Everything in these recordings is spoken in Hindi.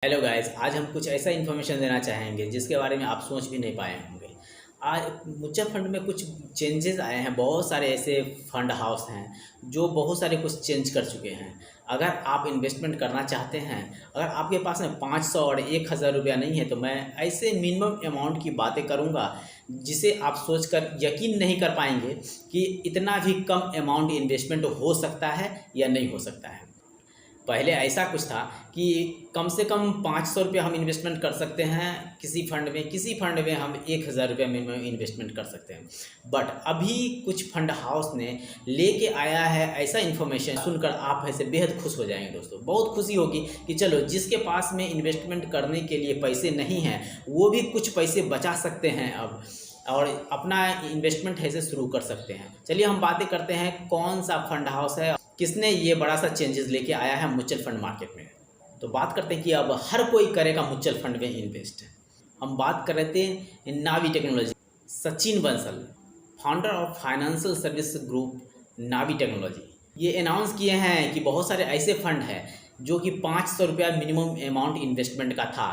हेलो गाइस, आज हम कुछ ऐसा इन्फॉर्मेशन देना चाहेंगे जिसके बारे में आप सोच भी नहीं पाए होंगे। आज म्यूचुअल फंड में कुछ चेंजेस आए हैं। बहुत सारे ऐसे फंड हाउस हैं जो बहुत सारे कुछ चेंज कर चुके हैं। अगर आप इन्वेस्टमेंट करना चाहते हैं, अगर आपके पास में 500 और 1000 रुपया नहीं है, तो मैं ऐसे मिनिमम अमाउंट की बातें करूंगा जिसे आप सोचकर यकीन नहीं कर पाएंगे कि इतना भी कम अमाउंट इन्वेस्टमेंट हो सकता है या नहीं हो सकता है। पहले ऐसा कुछ था कि कम से कम 500 रुपये हम इन्वेस्टमेंट कर सकते हैं किसी फंड में हम 1000 रुपये मिनिमम इन्वेस्टमेंट कर सकते हैं। बट अभी कुछ फंड हाउस ने लेके आया है ऐसा इन्फॉर्मेशन, सुनकर आप ऐसे बेहद खुश हो जाएंगे दोस्तों। बहुत खुशी होगी कि चलो, जिसके पास में इन्वेस्टमेंट करने के लिए पैसे नहीं हैं वो भी कुछ पैसे बचा सकते हैं अब, और अपना इन्वेस्टमेंट ऐसे शुरू कर सकते हैं। चलिए हम बातें करते हैं कौन सा फंड हाउस है, किसने ये बड़ा सा चेंजेस लेके आया है म्यूचुअल फंड मार्केट में। तो बात करते हैं कि अब हर कोई करेगा म्यूचुअल फंड में इन्वेस्ट। हम बात कर रहे थे Navi technology. Sachin Bansal, founder of financial service group Navi technology, ये अनाउंस किए हैं कि बहुत सारे ऐसे फंड हैं जो कि 500 रुपया मिनिमम अमाउंट इन्वेस्टमेंट का था,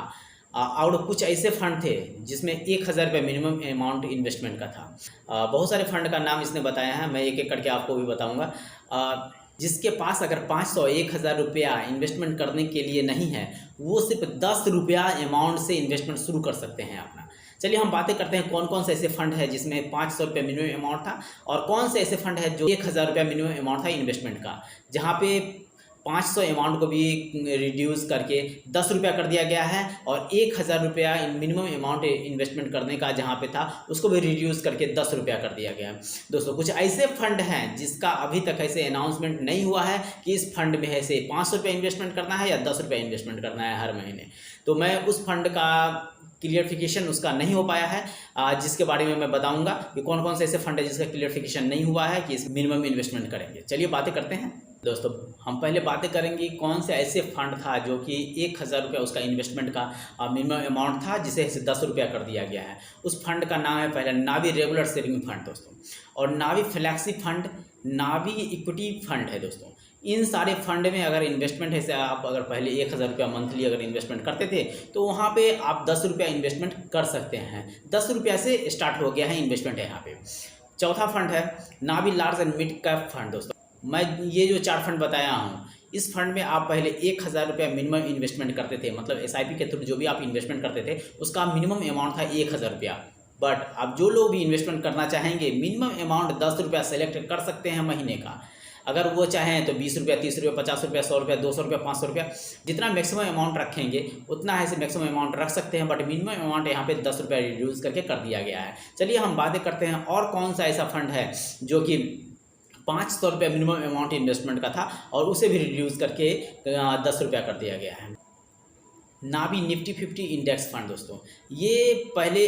और कुछ ऐसे फंड थे जिसमें 1000 रुपये मिनिमम अमाउंट इन्वेस्टमेंट का था। बहुत सारे फंड का नाम इसने बताया है, मैं एक एक करके आपको भी बताऊंगा। जिसके पास अगर 500 1000 रुपया इन्वेस्टमेंट करने के लिए नहीं है, वो सिर्फ 10 रुपया अमाउंट से इन्वेस्टमेंट शुरू कर सकते हैं अपना। चलिए हम बातें करते हैं कौन कौन से ऐसे फंड है जिसमें 500 रुपये मिनिमम अमाउंट था, और कौन से ऐसे फंड है जो 1000 रुपया मिनिमम अमाउंट था इन्वेस्टमेंट का, जहाँ पे 500 अमाउंट को भी रिड्यूस करके 10 रुपया कर दिया गया है, और 1000 रुपया मिनिमम अमाउंट इन्वेस्टमेंट करने का जहाँ पे था उसको भी रिड्यूस करके 10 रुपया कर दिया गया है। दोस्तों, कुछ ऐसे फंड हैं जिसका अभी तक ऐसे अनाउंसमेंट नहीं हुआ है कि इस फंड में ऐसे 500 रुपया इन्वेस्टमेंट करना है या 10 रुपया इन्वेस्टमेंट करना है हर महीने। तो मैं उस फंड का क्लियरिफिकेशन उसका नहीं हो पाया है, जिसके बारे में मैं बताऊंगा कि कौन कौन से ऐसे फंड है जिसका क्लियरिफिकेशन नहीं हुआ है कि इस मिनिमम इन्वेस्टमेंट करेंगे। चलिए बातें करते हैं दोस्तों। हम पहले बातें करेंगे कौन से ऐसे फंड था जो कि 1000 रुपया उसका इन्वेस्टमेंट का मिनिमम अमाउंट था, जिसे 10 रुपया कर दिया गया है। उस फंड का नाम है पहले नावी रेगुलर सेविंग फंड दोस्तों, और नावी फ्लैक्सी फंड, नावी इक्विटी फंड है दोस्तों। इन सारे फंड में अगर इन्वेस्टमेंट है, आप अगर पहले 1000 रुपया मंथली अगर इन्वेस्टमेंट करते थे तो वहाँ पे आप 10 रुपया इन्वेस्टमेंट कर सकते हैं। 10 रुपया से स्टार्ट हो गया है इन्वेस्टमेंट यहाँ पे। चौथा फंड है Navi large and mid cap fund दोस्तों। मैं ये जो 4 फंड बताया हूँ, इस फंड में आप पहले 1000 रुपया मिनिमम इन्वेस्टमेंट करते थे, मतलब SIP के थ्रू जो भी आप इन्वेस्टमेंट करते थे उसका मिनिमम अमाउंट था 1000 रुपया। बट अब जो लोग भी इन्वेस्टमेंट करना चाहेंगे, मिनिमम अमाउंट 10 रुपया सेलेक्ट कर सकते हैं महीने का। अगर वो चाहें तो 20 रुपया, 30 रुपया, 50 रुपया, 100 रुपया, 200 रुपया, 500 रुपया, जितना मैक्सिमम अमाउंट रखेंगे उतना ऐसे मैक्सिमम अमाउंट रख सकते हैं। बट मिनिमम अमाउंट यहाँ पे 10 रुपया रिड्यूस करके कर दिया गया है। चलिए हम बातें करते हैं और कौन सा ऐसा फंड है जो कि 500 रुपया मिनिमम अमाउंट इन्वेस्टमेंट का था और उसे भी रिड्यूस करके 10 रुपया कर दिया गया है। नावी निफ्टी 50 इंडेक्स फंड दोस्तों, ये पहले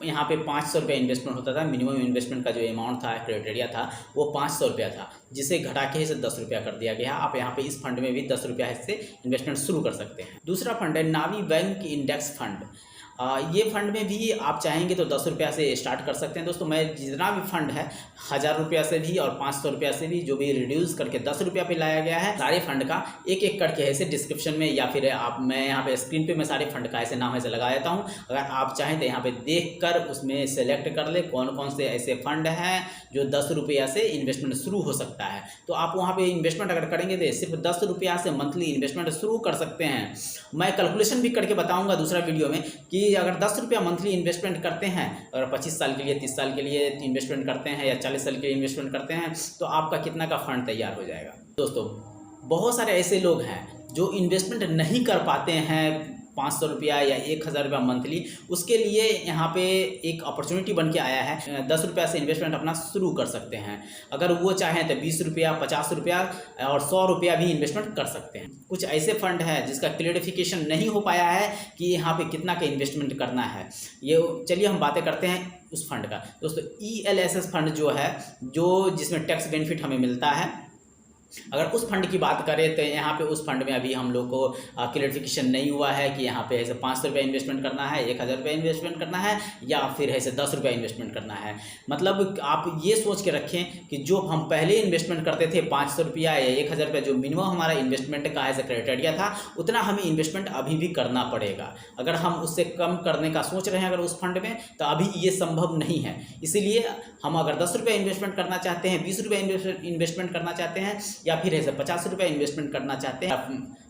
यहाँ पे 500 रुपया इन्वेस्टमेंट होता था। मिनिमम इन्वेस्टमेंट का जो अमाउंट था, क्राइटेरिया था, वो 500 रुपया था, जिसे घटा के इसे 10 रुपया कर दिया गया। आप यहाँ पे इस फंड में भी 10 रुपया से इन्वेस्टमेंट शुरू कर सकते हैं। दूसरा फंड है नावी बैंक इंडेक्स फंड। ये फंड में भी आप चाहेंगे तो 10 रुपया से स्टार्ट कर सकते हैं दोस्तों। मैं जितना भी फंड है 1000 रुपया से भी और 500 रुपया से भी जो भी रिड्यूस करके 10 रुपया पे लाया गया है, सारे फंड का एक एक करके ऐसे डिस्क्रिप्शन में या फिर मैं यहाँ पे स्क्रीन पे मैं सारे फंड का ऐसे नाम ऐसे लगा देता हूँ। अगर आप चाहें तो यहाँ पे देख कर उसमें सेलेक्ट कर ले कौन कौन से ऐसे फंड हैं जो 10 रुपया से इन्वेस्टमेंट शुरू हो सकता है। तो आप वहाँ पे इन्वेस्टमेंट अगर करेंगे तो सिर्फ 10 रुपया से मंथली इन्वेस्टमेंट शुरू कर सकते हैं। मैं कैलकुलेशन भी करके बताऊँगा दूसरा वीडियो में कि अगर 10 रुपया मंथली इन्वेस्टमेंट करते हैं, अगर 25 साल के लिए, 30 साल के लिए इन्वेस्टमेंट करते हैं या 40 साल के लिए इन्वेस्टमेंट करते हैं, तो आपका कितना का फंड तैयार हो जाएगा। दोस्तों, बहुत सारे ऐसे लोग हैं जो इन्वेस्टमेंट नहीं कर पाते हैं 500 रुपया या 1000 रुपया मंथली। उसके लिए यहाँ पे एक अपॉर्चुनिटी बन के आया है, 10 रुपया से इन्वेस्टमेंट अपना शुरू कर सकते हैं। अगर वो चाहें तो 20 रुपया, 50 रुपया और 100 रुपया भी इन्वेस्टमेंट कर सकते हैं। कुछ ऐसे फंड हैं जिसका क्लियरिफिकेशन नहीं हो पाया है कि यहाँ पे कितना का इन्वेस्टमेंट करना है। ये चलिए हम बातें करते हैं उस फंड का दोस्तों। ELSS फंड जो है, जो जिसमें टैक्स बेनिफिट हमें मिलता है, अगर उस फंड की बात करें तो यहाँ पे उस फंड में अभी हम लोग को क्लियरिफिकेशन नहीं हुआ है कि यहाँ पे ऐसे 500 रुपये इन्वेस्टमेंट करना है, 1000 रुपये इन्वेस्टमेंट करना है, या फिर ऐसे 10 रुपये इन्वेस्टमेंट करना है। मतलब आप ये सोच के रखें कि जो हम पहले इन्वेस्टमेंट करते थे 500 रुपया या 1000 रुपये, जो मिनिमम हमारा इन्वेस्टमेंट का ऐसा क्राइटेरिया था, उतना हमें इन्वेस्टमेंट अभी भी करना पड़ेगा। अगर हम उससे कम करने का सोच रहे हैं अगर उस फंड में, तो अभी ये संभव नहीं है। इसीलिए हम अगर 10 रुपये इन्वेस्टमेंट करना चाहते हैं, 20 रुपये इन्वेस्टमेंट करना चाहते हैं, या फिर ऐसे 50 रुपये इन्वेस्टमेंट करना चाहते हैं,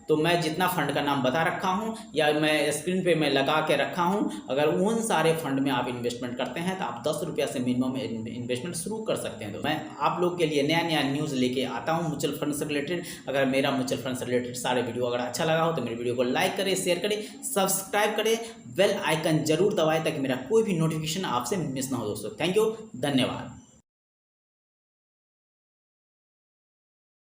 तो मैं जितना फंड का नाम बता रखा हूं या मैं स्क्रीन पे मैं लगा के रखा हूं, अगर उन सारे फंड में आप इन्वेस्टमेंट करते हैं तो आप 10 रुपया से मिनिमम इन्वेस्टमेंट शुरू कर सकते हैं। तो मैं आप लोग के लिए नया नया न्यूज़ लेके आता हूं म्यूचुअल फंड से रिलेटेड। अगर मेरा म्यूचुअल फंड से रिलेटेड सारे वीडियो अगर अच्छा लगा हो तो मेरे वीडियो को लाइक करें, शेयर करें, सब्सक्राइब करें, बेल आइकन जरूर दबाएं ताकि मेरा कोई भी नोटिफिकेशन आपसे मिस ना हो दोस्तों। थैंक यू, धन्यवाद।